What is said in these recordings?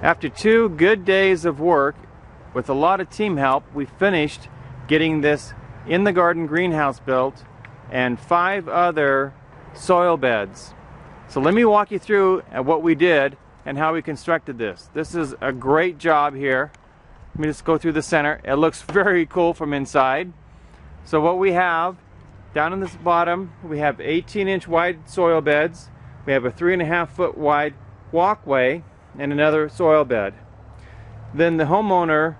After 2 good days of work with a lot of team help, we finished getting this in the garden greenhouse built and 5 other soil beds. So let me walk you through what we did and how we constructed this. This is a great job here. Let me just go through the center. It looks very cool from inside. So what we have down in this bottom, we have 18-inch wide soil beds. We have a 3.5-foot wide walkway and another soil bed. Then the homeowner,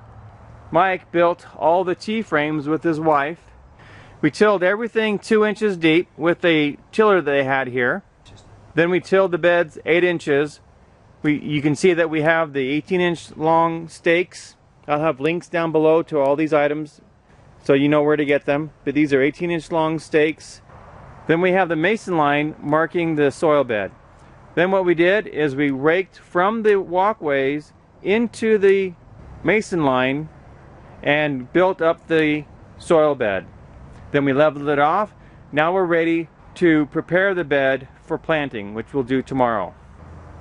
Mike, built all the T-frames with his wife. We tilled everything 2 inches deep with the tiller they had here. Then we tilled the beds 8 inches. You can see that we have the 18-inch long stakes. I'll have links down below to all these items so you know where to get them. But these are 18-inch long stakes. Then we have the mason line marking the soil bed. Then what we did is we raked from the walkways into the mason line and built up the soil bed. Then we leveled it off. Now we're ready to prepare the bed for planting, which we'll do tomorrow.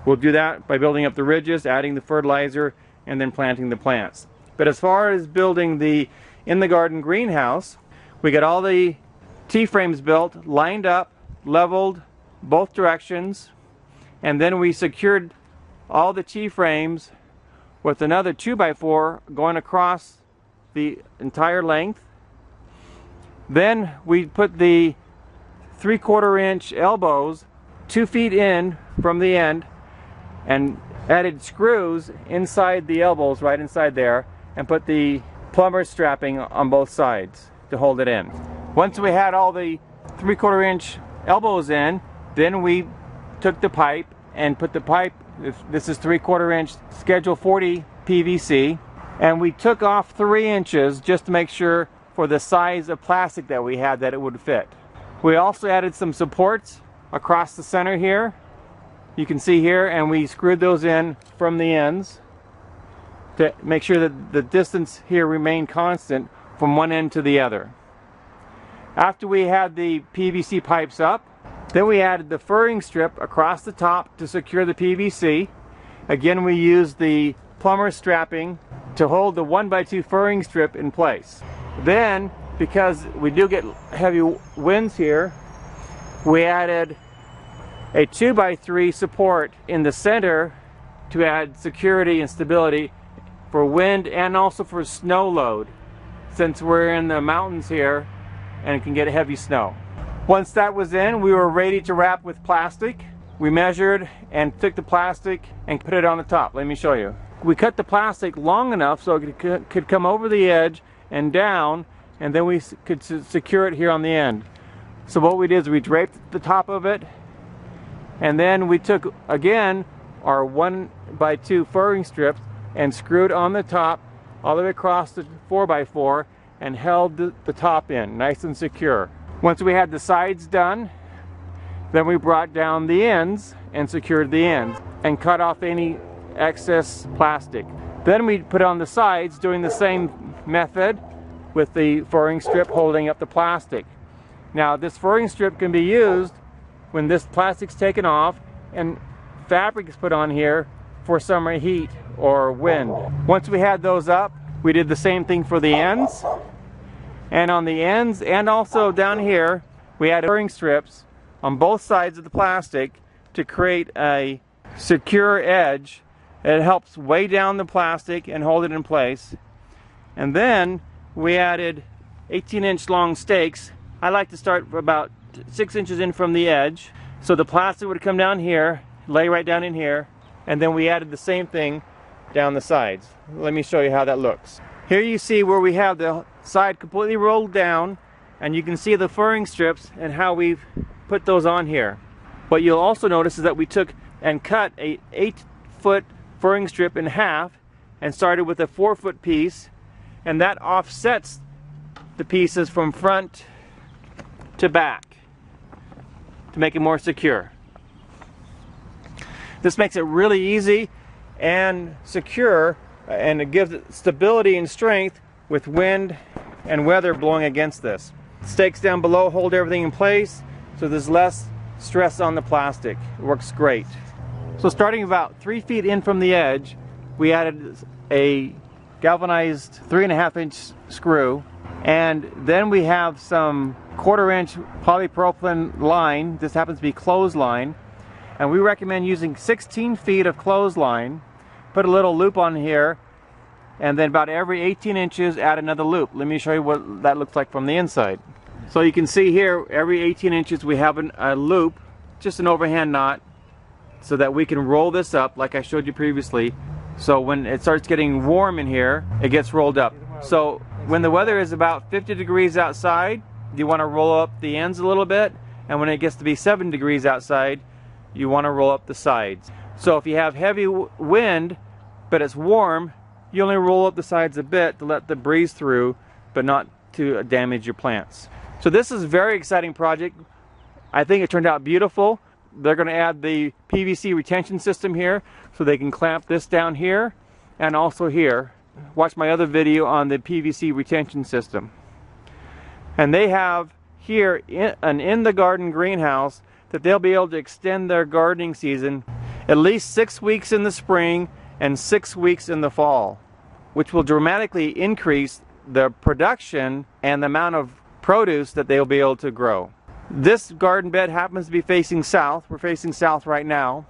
We'll do that by building up the ridges, adding the fertilizer, and then planting the plants. But as far as building the in the garden greenhouse, we got all the T-frames built, lined up, leveled both directions, and then we secured all the T-frames with another 2x4 going across the entire length. Then we put the 3/4 inch elbows 2 feet in from the end and added screws inside the elbows, right inside there, and put the plumber strapping on both sides to hold it in. Once we had all the 3/4 inch elbows in, then we took the pipe and put the pipe, this is 3/4 inch schedule 40 PVC, and we took off 3 inches just to make sure for the size of plastic that we had that it would fit. We also added some supports across the center here. You can see here, and we screwed those in from the ends to make sure that the distance here remained constant from one end to the other. After we had the PVC pipes up, then we added the furring strip across the top to secure the PVC. Again, we used the plumber strapping to hold the 1x2 furring strip in place. Then, because we do get heavy winds here, we added a 2x3 support in the center to add security and stability for wind and also for snow load, since we're in the mountains here and it can get heavy snow. Once that was in, we were ready to wrap with plastic. We measured and took the plastic and put it on the top. Let me show you. We cut the plastic long enough so it could come over the edge and down, and then we could secure it here on the end. So what we did is we draped the top of it, and then we took again our 1x2 furring strips and screwed on the top all the way across the 4x4 and held the top in nice and secure. Once we had the sides done, then we brought down the ends and secured the ends and cut off any excess plastic. Then we put on the sides doing the same method with the furring strip holding up the plastic. Now this furring strip can be used when this plastic's taken off and fabric is put on here for summer heat or wind. Once we had those up, we did the same thing for the ends. And on the ends and also down here, we added furring strips on both sides of the plastic to create a secure edge. It helps weigh down the plastic and hold it in place. And then we added 18-inch long stakes. I like to start about 6 inches in from the edge, so the plastic would come down here, lay right down in here, and then we added the same thing down the sides. Let me show you how that looks. Here you see where we have the side completely rolled down, and you can see the furring strips and how we've put those on here. What you'll also notice is that we took and cut a 8-foot furring strip in half and started with a 4-foot piece, and that offsets the pieces from front to back to make it more secure. This makes it really easy and secure, and it gives it stability and strength with wind and weather blowing against this. Stakes down below hold everything in place, so there's less stress on the plastic. It works great. So starting about 3 feet in from the edge, we added a galvanized 3.5-inch screw, and then we have some 1/4-inch polypropylene line. This happens to be clothesline, and we recommend using 16 feet of clothesline. Put a little loop on here, and then about every 18 inches add another loop. Let me show you what that looks like from the inside. So you can see here, every 18 inches we have a loop, just an overhand knot, so that we can roll this up like I showed you previously. So when it starts getting warm in here, it gets rolled up. So when the weather is about 50 degrees outside, you want to roll up the ends a little bit, and when it gets to be 7 degrees outside, you want to roll up the sides. So if you have heavy wind, but it's warm, you only roll up the sides a bit to let the breeze through, but not to damage your plants. So this is a very exciting project. I think it turned out beautiful. They're going to add the PVC retention system here, so they can clamp this down here and also here. Watch my other video on the PVC retention system. And they have here an in-the-garden greenhouse that they'll be able to extend their gardening season at least 6 weeks in the spring and 6 weeks in the fall, which will dramatically increase the production and the amount of produce that they'll be able to grow. This garden bed happens to be facing south. We're facing south right now.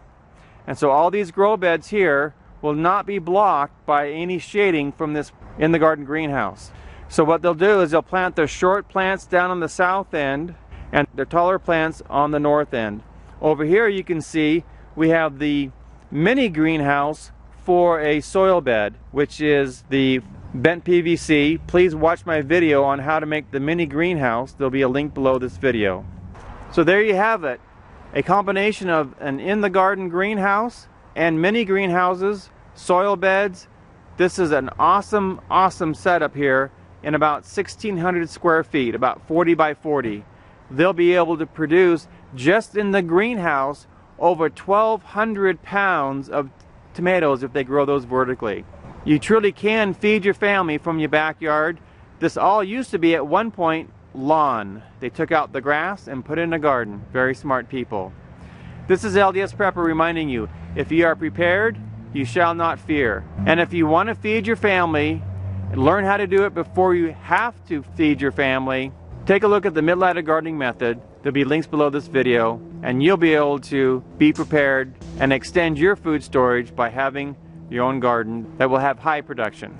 And so all these grow beds here will not be blocked by any shading from this in the garden greenhouse. So what they'll do is they'll plant their short plants down on the south end and their taller plants on the north end. Over here you can see we have the mini greenhouse for a soil bed, which is the bent PVC. Please watch my video on how to make the mini greenhouse. There'll be a link below this video. So there you have it, a combination of an in-the-garden greenhouse and mini greenhouses, soil beds. This is an awesome setup here in about 1,600 square feet, about 40 by 40. They'll be able to produce, just in the greenhouse, over 1,200 pounds of tomatoes if they grow those vertically. You truly can feed your family from your backyard. This all used to be at one point lawn. They took out the grass and put in a garden. Very smart people. This is LDS Prepper reminding you, if you are prepared, you shall not fear. And if you want to feed your family, learn how to do it before you have to feed your family, take a look at the Mittleider gardening method. There'll be links below this video, and you'll be able to be prepared and extend your food storage by having your own garden that will have high production.